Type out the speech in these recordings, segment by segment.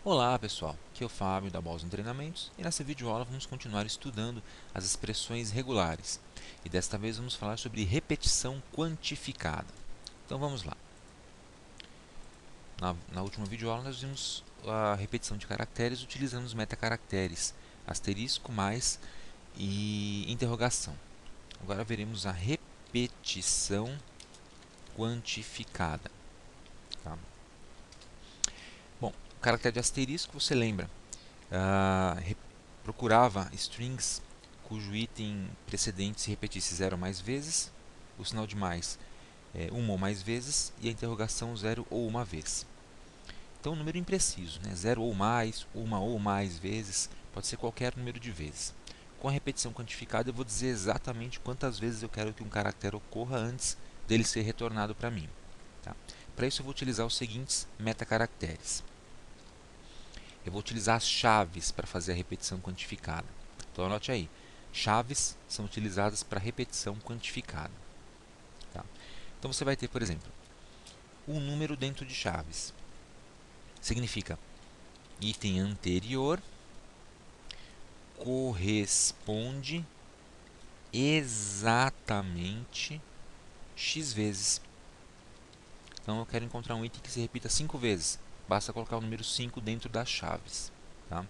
Olá pessoal, aqui é o Fábio da Boston Treinamentos e nessa videoaula vamos continuar estudando as expressões regulares e desta vez vamos falar sobre repetição quantificada. Então vamos lá. Na última videoaula nós vimos a repetição de caracteres utilizando os metacaracteres asterisco, mais e interrogação. Agora veremos a repetição quantificada. Tá? Bom, o caractere de asterisco você lembra. ah, Procurava strings cujo item precedente se repetisse zero ou mais vezes, o sinal de mais uma ou mais vezes e a interrogação zero ou uma vez. Então, um número impreciso, né? Zero ou mais, uma ou mais vezes, pode ser qualquer número de vezes. Com a repetição quantificada, eu vou dizer exatamente quantas vezes eu quero que um caractere ocorra antes dele ser retornado para mim. Tá? Para isso, eu vou utilizar os seguintes metacaracteres. Eu vou utilizar as chaves para fazer a repetição quantificada. Então anote aí, chaves são utilizadas para repetição quantificada. Tá? Então você vai ter, por exemplo, um número dentro de chaves. Significa item anterior corresponde exatamente x vezes. Então eu quero encontrar um item que se repita 5 vezes. Basta colocar o número 5 dentro das chaves. Tá?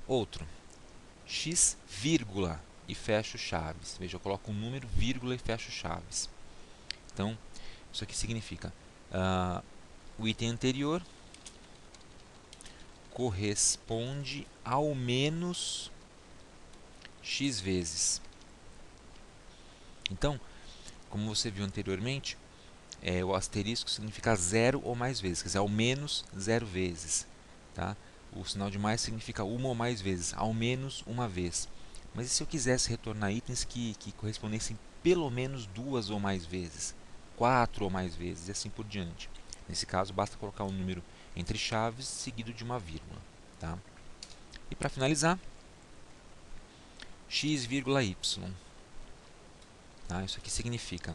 Outro, x, vírgula e fecho chaves. Veja, eu coloco um número, vírgula e fecho chaves. Então, isso aqui significa o item anterior corresponde ao menos x vezes. Então, como você viu anteriormente, o asterisco significa zero ou mais vezes, quer dizer, ao menos zero vezes. Tá? O sinal de mais significa uma ou mais vezes, ao menos uma vez. Mas e se eu quisesse retornar itens que correspondessem pelo menos duas ou mais vezes, quatro ou mais vezes e assim por diante? Nesse caso, basta colocar um número entre chaves seguido de uma vírgula. Tá? E para finalizar, x, y. Tá? Isso aqui significa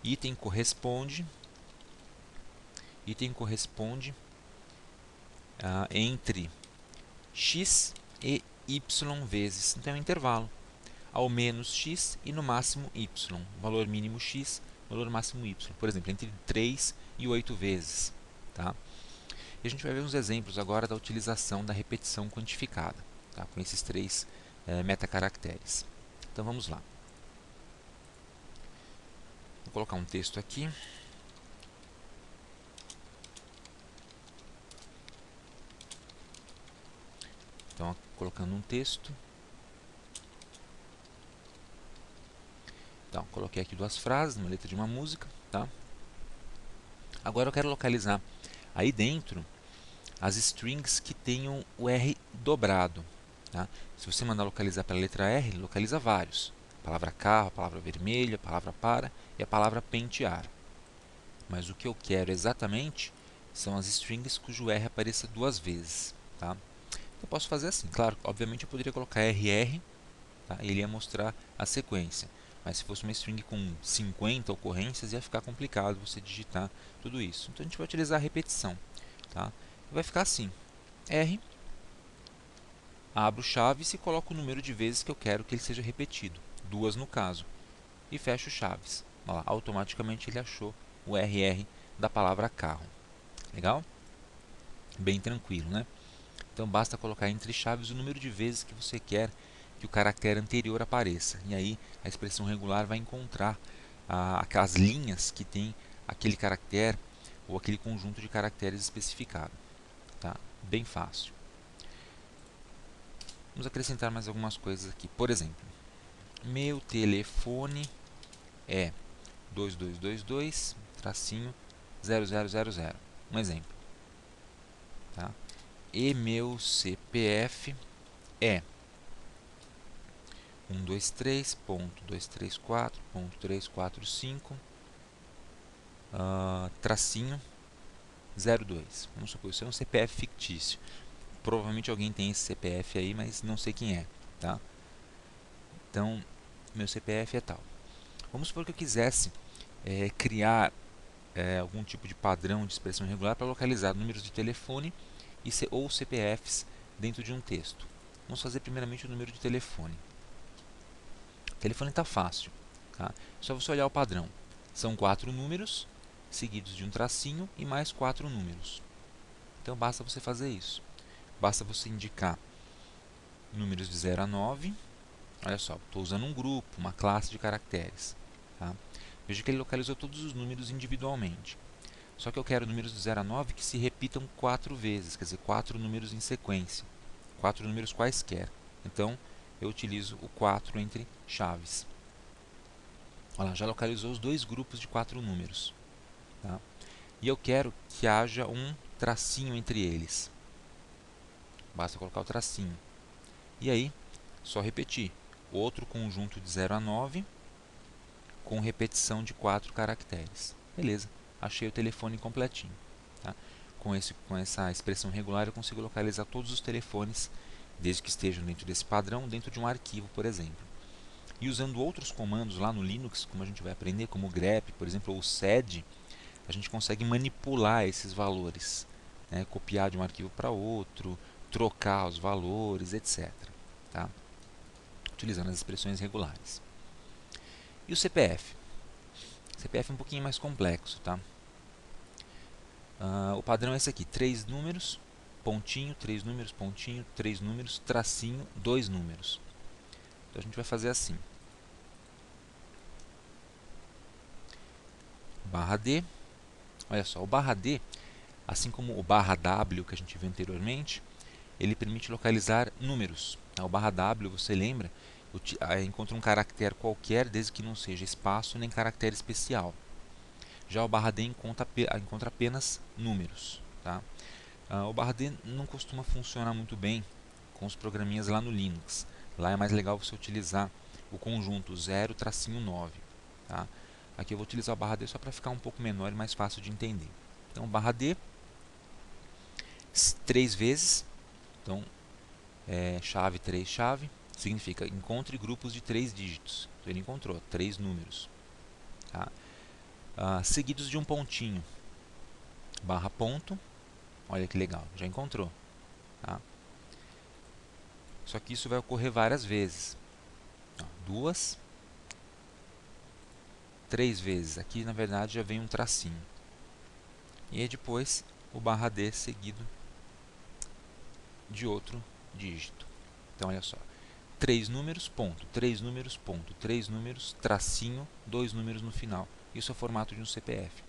item corresponde entre x e y vezes. Então é um intervalo. Ao menos x e no máximo y. Valor mínimo x, valor máximo y. Por exemplo, entre 3 e 8 vezes. Tá? E a gente vai ver uns exemplos agora da utilização da repetição quantificada, tá? Com esses três metacaracteres. Então vamos lá. Vou colocar um texto aqui. Então, colocando um texto. Então, coloquei aqui duas frases, uma letra de uma música. Tá? Agora eu quero localizar aí dentro as strings que tenham o R dobrado. Tá? Se você mandar localizar pela letra R, localiza vários. A palavra carro, a palavra vermelho, a palavra para e a palavra pentear. Mas o que eu quero exatamente são as strings cujo R apareça duas vezes. Tá? Eu posso fazer assim, claro, obviamente eu poderia colocar RR, tá? Ele ia mostrar a sequência. Mas se fosse uma string com 50 ocorrências, ia ficar complicado você digitar tudo isso. Então a gente vai utilizar a repetição. Tá? Vai ficar assim, R, abro chaves e coloco o número de vezes que eu quero que ele seja repetido, duas no caso, e fecho chaves. Olha lá, automaticamente ele achou o RR da palavra carro. Legal? Bem tranquilo, né? Então basta colocar entre chaves o número de vezes que você quer que o caractere anterior apareça. E aí a expressão regular vai encontrar aquelas linhas que tem aquele caractere ou aquele conjunto de caracteres especificado. Tá? Bem fácil. Vamos acrescentar mais algumas coisas aqui. Por exemplo, meu telefone é 2222 tracinho 0000. Um exemplo. Tá? E meu CPF é 123.234.345 tracinho 02. Vamos supor, isso é um CPF fictício. Provavelmente alguém tem esse CPF aí, mas não sei quem é. Tá? Então, meu CPF é tal. Vamos supor que eu quisesse criar algum tipo de padrão de expressão irregular para localizar números de telefone ou CPFs dentro de um texto. Vamos fazer primeiramente o número de telefone. O telefone está fácil, tá? Só você olhar o padrão. São 4 números, seguidos de um tracinho e mais 4 números. Então basta você fazer isso. Basta você indicar números de 0 a 9. Olha só, estou usando um grupo, uma classe de caracteres. Tá? Veja que ele localizou todos os números individualmente. Só que eu quero números de 0 a 9 que se repitam 4 vezes, quer dizer, 4 números em sequência. 4 números quaisquer. Então, eu utilizo o 4 entre chaves. Olha lá, já localizou os dois grupos de 4 números. Tá? E eu quero que haja um tracinho entre eles. Basta colocar o tracinho. E aí, só repetir. Outro conjunto de 0 a 9 com repetição de 4 caracteres. Beleza, achei o telefone completinho. Tá? Com essa expressão regular eu consigo localizar todos os telefones, desde que estejam dentro desse padrão, dentro de um arquivo, por exemplo. E usando outros comandos lá no Linux, como a gente vai aprender, como o grep, por exemplo, ou o sed, a gente consegue manipular esses valores, né? Copiar de um arquivo para outro, trocar os valores, etc. Tá? Utilizando as expressões regulares. E o CPF? O CPF é um pouquinho mais complexo, tá? O padrão é esse aqui: 3 números, pontinho, 3 números, pontinho, 3 números, tracinho, 2 números. Então a gente vai fazer assim: barra D. Olha só, o barra D, assim como o barra W que a gente viu anteriormente, ele permite localizar números. O barra W, você lembra, encontra um caractere qualquer, desde que não seja espaço nem caractere especial. Já o barra D encontra apenas números. Tá? O barra D não costuma funcionar muito bem com os programinhas lá no Linux. Lá é mais legal você utilizar o conjunto 0-9. Tá? Aqui eu vou utilizar o barra D só para ficar um pouco menor e mais fácil de entender. Então, barra D, 3 vezes. Então, chave 3 chave, significa encontre grupos de 3 dígitos. Então, ele encontrou 3 números. Tá? Seguidos de um pontinho. Barra ponto. Olha que legal, já encontrou. Tá? Só que isso vai ocorrer várias vezes. 2, 3 vezes. Aqui, na verdade, já vem um tracinho. E aí depois o barra D seguido de outro dígito. Então, olha só. 3 números, ponto, 3 números, ponto, 3 números, tracinho, 2 números no final. Isso é o formato de um CPF.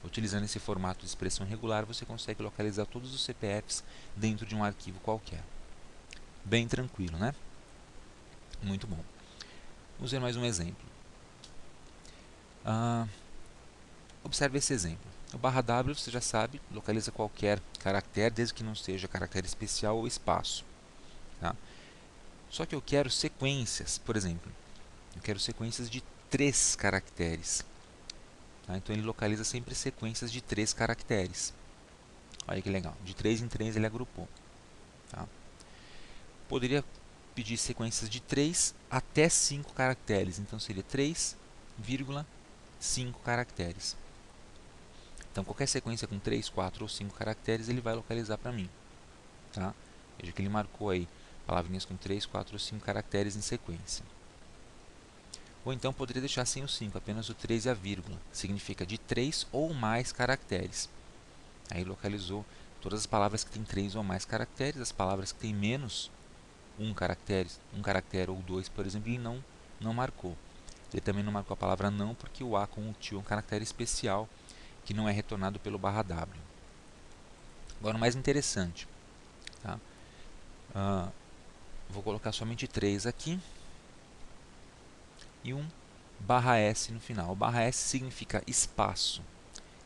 Utilizando esse formato de expressão regular, você consegue localizar todos os CPFs dentro de um arquivo qualquer. Bem tranquilo, né? Muito bom. Vamos ver mais um exemplo. Observe esse exemplo. O barra W, você já sabe, localiza qualquer caractere, desde que não seja caractere especial ou espaço. Tá? Só que eu quero sequências, por exemplo. Eu quero sequências de 3 caracteres. Tá? Então ele localiza sempre sequências de 3 caracteres. Olha que legal. De 3 em 3 ele agrupou. Tá? Poderia pedir sequências de 3 até 5 caracteres. Então seria 3,5 caracteres. Então qualquer sequência com 3, 4 ou 5 caracteres ele vai localizar para mim. Tá? Veja que ele marcou aí palavrinhas com 3, 4 ou 5 caracteres em sequência. Ou então poderia deixar sem o 5, apenas o 3 e a vírgula. Significa de 3 ou mais caracteres. Aí localizou todas as palavras que têm 3 ou mais caracteres. As palavras que têm menos um caractere ou 2, por exemplo, ele não marcou. Ele também não marcou a palavra não, porque o A com o tio é um caractere especial que não é retornado pelo barra W. Agora o mais interessante. Tá? Vou colocar somente 3 aqui e um barra S no final. O barra S significa espaço.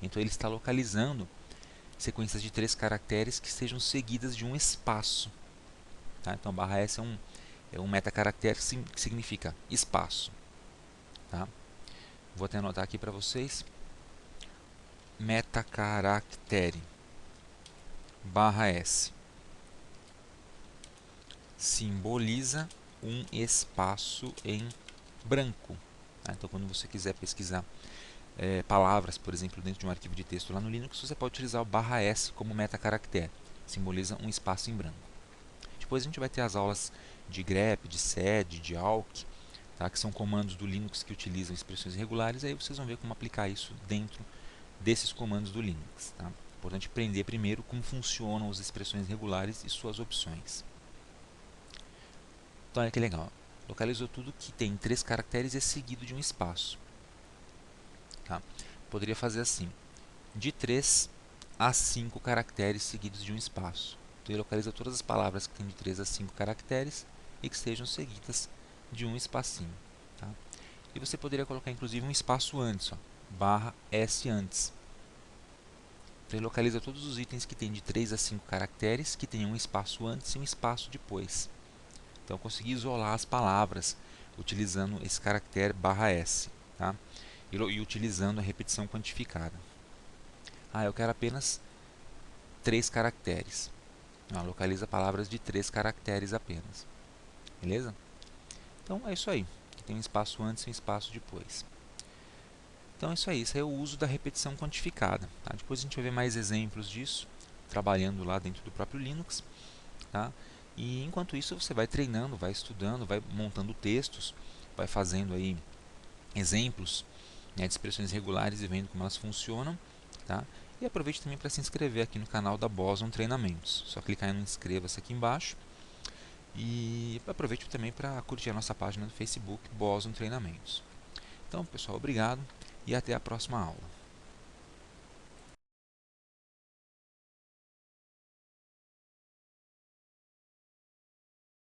Então ele está localizando sequências de 3 caracteres que sejam seguidas de um espaço. Tá? Então barra S é um metacaractere que significa espaço. Tá? Vou até anotar aqui para vocês. Metacaractere barra S simboliza um espaço em branco. Tá? Então, quando você quiser pesquisar palavras, por exemplo, dentro de um arquivo de texto lá no Linux, você pode utilizar o /s como metacaractere, simboliza um espaço em branco. Depois a gente vai ter as aulas de grep, de sed, de awk, tá? Que são comandos do Linux que utilizam expressões regulares, aí vocês vão ver como aplicar isso dentro desses comandos do Linux. Tá? Importante aprender primeiro como funcionam as expressões regulares e suas opções. Então olha que legal, localizou tudo que tem 3 caracteres e é seguido de um espaço. Tá? Poderia fazer assim, de 3 a 5 caracteres seguidos de um espaço. Então ele localiza todas as palavras que têm de 3 a 5 caracteres e que estejam seguidas de um espacinho. Tá? E você poderia colocar inclusive um espaço antes, ó, /s antes. Então ele localiza todos os itens que têm de 3 a 5 caracteres, que tenham um espaço antes e um espaço depois. Então eu consegui isolar as palavras utilizando esse caractere /s, tá? E utilizando a repetição quantificada. Eu quero apenas 3 caracteres. Localiza palavras de 3 caracteres apenas. Beleza? Então é isso aí. Tem um espaço antes e um espaço depois. Então é isso aí. Isso é o uso da repetição quantificada. Tá? Depois a gente vai ver mais exemplos disso, trabalhando lá dentro do próprio Linux. Tá? E enquanto isso você vai treinando, vai estudando, vai montando textos, vai fazendo aí exemplos, né, de expressões regulares e vendo como elas funcionam. Tá? E aproveite também para se inscrever aqui no canal da Boson Treinamentos. Só clicar em inscreva-se aqui embaixo. E aproveite também para curtir a nossa página do Facebook Boson Treinamentos. Então, pessoal, obrigado e até a próxima aula.